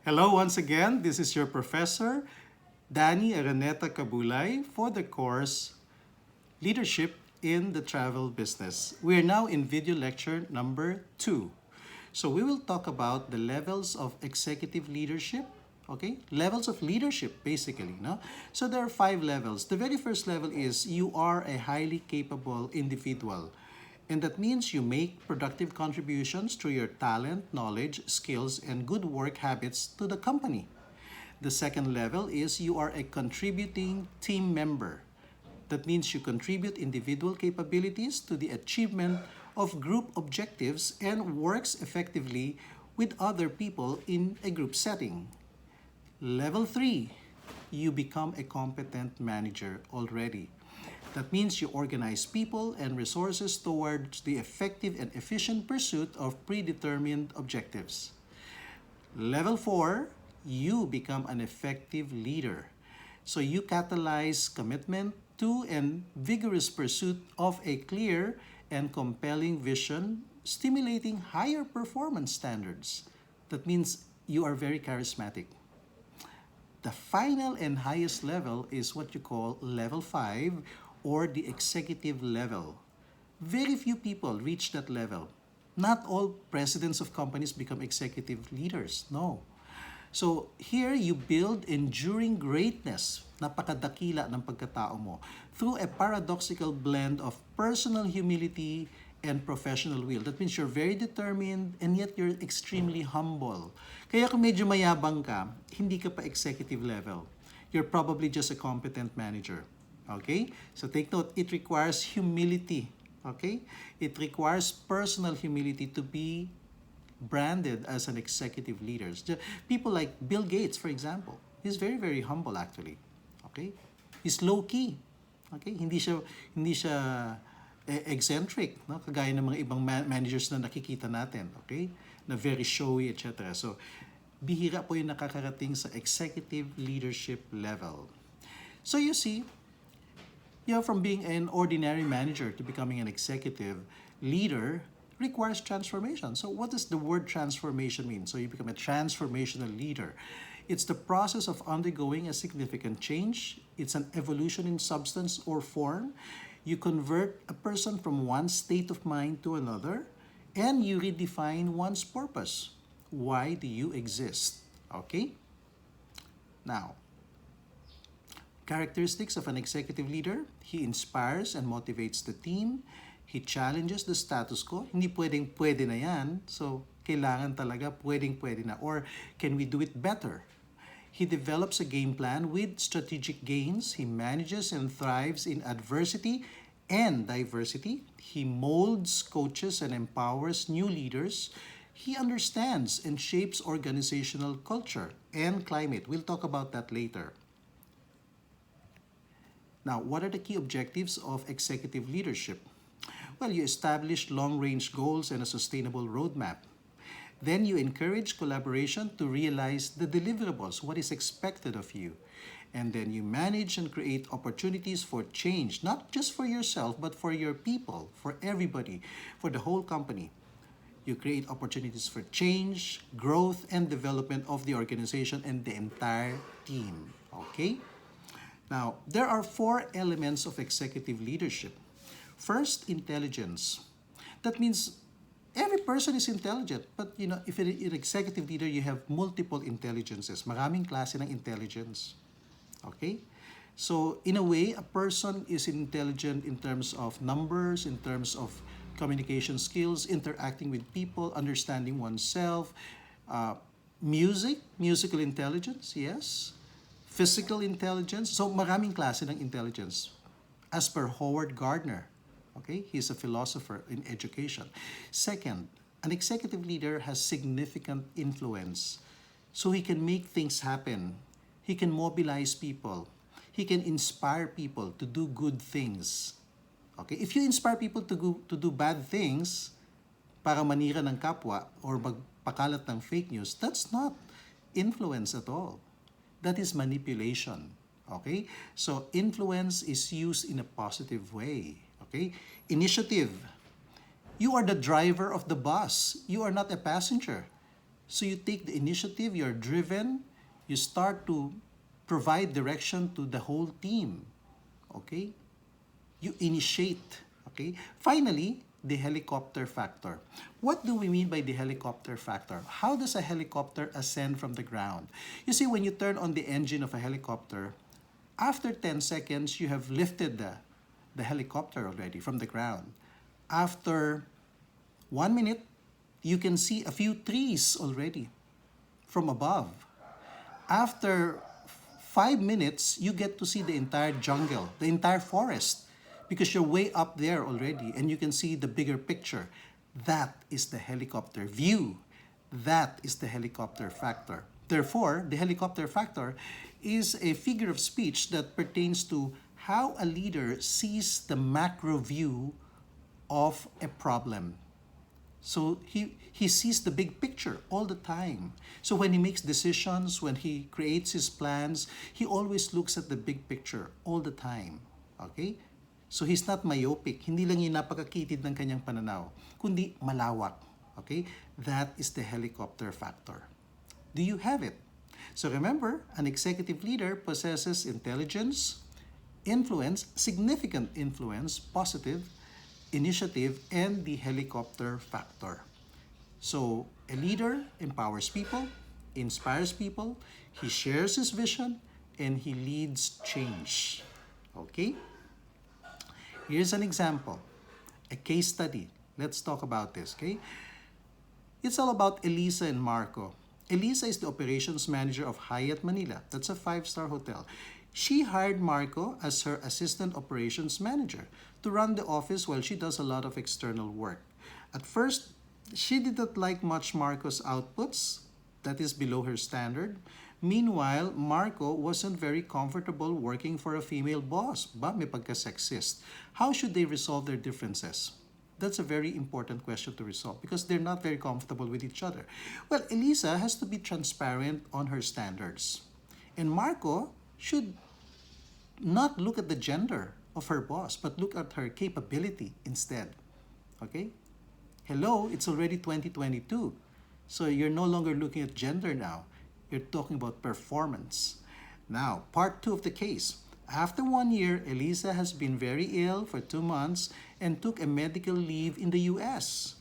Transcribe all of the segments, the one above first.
Hello once again, this is your professor, Danny Araneta Cabulay for the course Leadership in the Travel Business. We are now in video lecture number 2. So we will talk about the levels of executive leadership, okay? Levels of leadership basically, no? So there are 5 levels. The very first level is you are a highly capable individual. And that means you make productive contributions through your talent, knowledge, skills, and good work habits to the company. The second level is you are a contributing team member. That means you contribute individual capabilities to the achievement of group objectives and works effectively with other people in a group setting. Level 3, you become a competent manager already. That means you organize people and resources towards the effective and efficient pursuit of predetermined objectives. Level 4, you become an effective leader. So you catalyze commitment to and vigorous pursuit of a clear and compelling vision, stimulating higher performance standards. That means you are very charismatic. The final and highest level is what you call level 5 or the executive level. Very few people reach that level. Not all presidents of companies become executive leaders. No. So here you build enduring greatness, napakadakila ng pagkatao mo, through a paradoxical blend of personal humility and professional will. That means you're very determined and yet you're extremely humble. Kaya kung medyo mayabang ka, hindi ka pa executive level. You're probably just a competent manager. Okay? So take note, it requires humility. Okay? It requires personal humility to be branded as an executive leader. People like Bill Gates, for example, he's very, very humble actually. Okay? He's low-key. Okay? Hindi siya eccentric, no? Kagaya ng mga ibang managers na nakikita natin, okay? Na very showy, etc. So, bihira po yung nakakarating sa executive leadership level. So you see, from being an ordinary manager to becoming an executive leader requires transformation. So what does the word transformation mean? So you become a transformational leader. It's the process of undergoing a significant change. It's an evolution in substance or form. You convert a person from one state of mind to another, and you redefine one's purpose. Why do you exist? Okay? Now, characteristics of an executive leader: he inspires and motivates the team. He challenges the status quo. Hindi pwede na yan. So, kailangan talaga pwede na. Or, can we do it better? He develops a game plan with strategic gains. He manages and thrives in adversity and diversity. He molds, coaches, and empowers new leaders. He understands and shapes organizational culture and climate. We'll talk about that later. Now, what are the key objectives of executive leadership? Well, you establish long-range goals and a sustainable roadmap. Then you encourage collaboration to realize the deliverables, what is expected of you. And then you manage and create opportunities for change, not just for yourself, but for your people, for everybody, for the whole company. You create opportunities for change, growth, and development of the organization and the entire team. Okay? Now, there are 4 elements of executive leadership. First, intelligence. That means every person is intelligent, but if you're an executive leader, you have multiple intelligences. Maraming klase ng intelligence. Okay? So, in a way, a person is intelligent in terms of numbers, in terms of communication skills, interacting with people, understanding oneself, musical intelligence, yes, physical intelligence. So, maraming klase ng intelligence. As per Howard Gardner, okay, he's a philosopher in education. Second, an executive leader has significant influence. So he can make things happen. He can mobilize people. He can inspire people to do good things. Okay, if you inspire people to do bad things para manira ng kapwa or magpakalat ng fake news, that's not influence at all. That is manipulation. Okay? So, influence is used in a positive way. Okay? Initiative. You are the driver of the bus. You are not a passenger. So you take the initiative, you're driven, you start to provide direction to the whole team. Okay? You initiate. Okay? Finally, the helicopter factor. What do we mean by the helicopter factor? How does a helicopter ascend from the ground? You see, when you turn on the engine of a helicopter, after 10 seconds, you have lifted the helicopter already from the ground. After 1 minute, you can see a few trees already from above. After 5 minutes, you get to see the entire jungle, the entire forest, because you're way up there already and you can see the bigger picture. That is the helicopter view. That is the helicopter factor. Therefore, the helicopter factor is a figure of speech that pertains to how a leader sees the macro view of a problem. So he sees the big picture all the time. So when he makes decisions, when he creates his plans, he always looks at the big picture all the time. Okay? So he's not myopic. Hindi lang yung napakakitid ng kanyang pananaw, kundi malawak. Okay? That is the helicopter factor. Do you have it? So remember, an executive leader possesses intelligence, influence, significant influence, positive, initiative, and the helicopter factor. So a leader empowers people, inspires people, he shares his vision, and he leads change. Okay? Here's an example, a case study. Let's talk about this, okay? It's all about Elisa and Marco. Elisa is the operations manager of Hyatt Manila. That's a 5-star hotel. She hired Marco as her assistant operations manager to run the office while she does a lot of external work. At first, she did not like much Marco's outputs, that is below her standard. Meanwhile, Marco wasn't very comfortable working for a female boss. Ba, may pagka-sexist. How should they resolve their differences? That's a very important question to resolve because they're not very comfortable with each other. Well, Elisa has to be transparent on her standards. And Marco should not look at the gender of her boss, but look at her capability instead. Okay? Hello, it's already 2022. So you're no longer looking at gender now. You're talking about performance. Now, part 2 of the case. After 1 year, Elisa has been very ill for 2 months and took a medical leave in the US.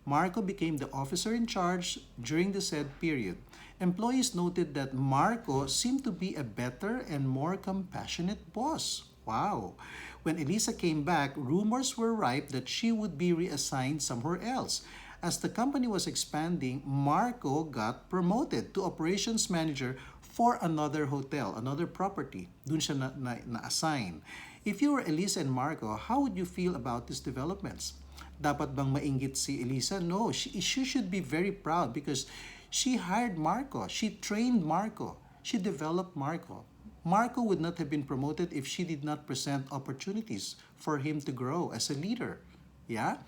Marco became the officer in charge during the said period. Employees noted that Marco seemed to be a better and more compassionate boss. Wow. When Elisa came back, rumors were ripe that she would be reassigned somewhere else. As the company was expanding, Marco got promoted to operations manager for another hotel, another property. Dun siya na-assign. If you were Elisa and Marco, how would you feel about these developments? Dapat bang mainggit si Elisa? No, she should be very proud because she hired Marco. She trained Marco. She developed Marco. Marco would not have been promoted if she did not present opportunities for him to grow as a leader. Yeah?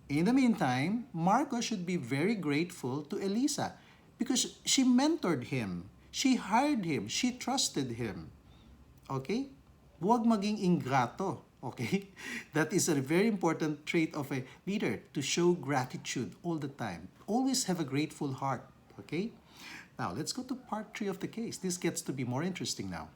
In the meantime, Marco should be very grateful to Elisa because she mentored him. She hired him. She trusted him. Okay? Huwag maging ingrato. Okay? That is a very important trait of a leader, to show gratitude all the time. Always have a grateful heart. Okay? Now, let's go to part 3 of the case. This gets to be more interesting now.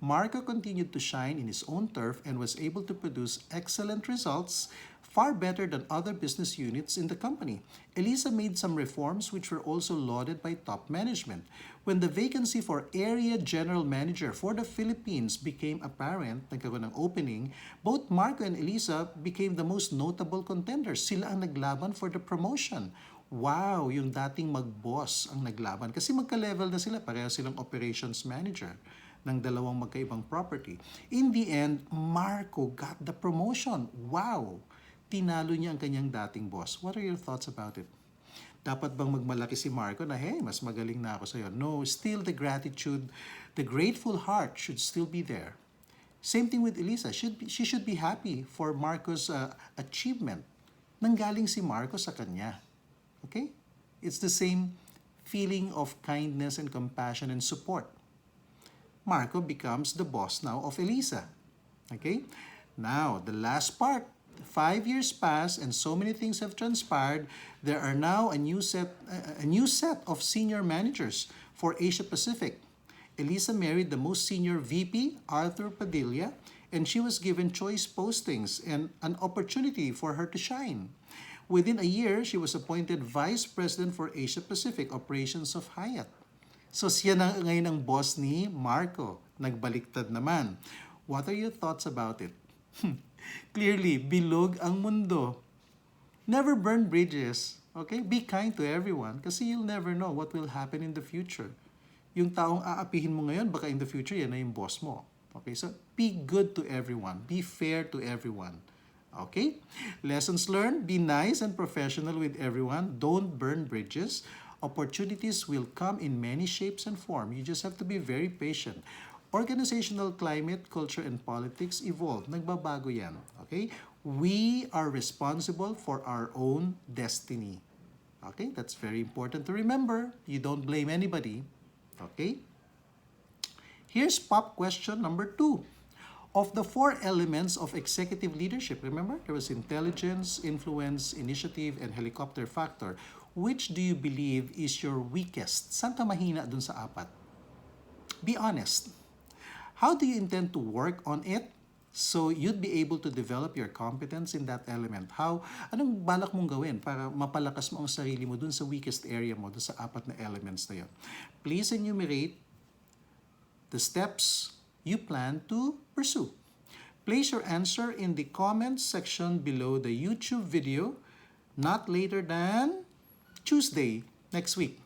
Marco continued to shine in his own turf and was able to produce excellent results, far better than other business units in the company. Elisa made some reforms which were also lauded by top management. When the vacancy for Area General Manager for the Philippines became apparent, nagkaroon ng opening, both Marco and Elisa became the most notable contenders. Sila ang naglaban for the promotion. Wow, yung dating mag-boss ang naglaban. Kasi magka-level na sila, pareho silang operations manager ng dalawang magkaibang property. In the end, Marco got the promotion. Wow! Tinalo niya ang kanyang dating boss. What are your thoughts about it? Dapat bang magmalaki si Marco na, hey, mas magaling na ako sa'yo? No, still the gratitude, the grateful heart should still be there. Same thing with Elisa. She should be happy for Marco's achievement. Nanggaling si Marco sa kanya. Okay? It's the same feeling of kindness and compassion and support. Marco becomes the boss now of Elisa. Okay? Now, the last part, 5 years passed and so many things have transpired, there are now a new set of senior managers for Asia Pacific. Elisa married the most senior VP, Arthur Padilla, and she was given choice postings and an opportunity for her to shine. Within a year, she was appointed Vice President for Asia Pacific Operations of Hyatt. So siya na ngayon ang boss ni Marco. Nagbaliktad naman. What are your thoughts about it? Clearly, bilog ang mundo. Never burn bridges. Okay? Be kind to everyone kasi you'll never know what will happen in the future. Yung taong aapihin mo ngayon, baka in the future, yan na yung boss mo. Okay? So, be good to everyone. Be fair to everyone. Okay? Lessons learned, be nice and professional with everyone. Don't burn bridges. Opportunities will come in many shapes and form. You just have to be very patient. Organizational climate, culture, and politics evolve. Nagbabago yan. Okay? We are responsible for our own destiny. Okay? That's very important to remember. You don't blame anybody. Okay? Here's pop question number 2. Of the 4 elements of executive leadership, remember, there was intelligence, influence, initiative, and helicopter factor. Which do you believe is your weakest? Saan ka mahina dun sa 4? Be honest. How do you intend to work on it so you'd be able to develop your competence in that element? Anong balak mong gawin para mapalakas mo ang sarili mo dun sa weakest area mo, dun sa 4 na elements na yun? Please enumerate the steps you plan to pursue. Place your answer in the comments section below the YouTube video, not later than Tuesday next week.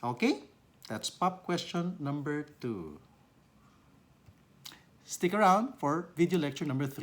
Okay? That's pop question number 2. Stick around for video lecture number 3.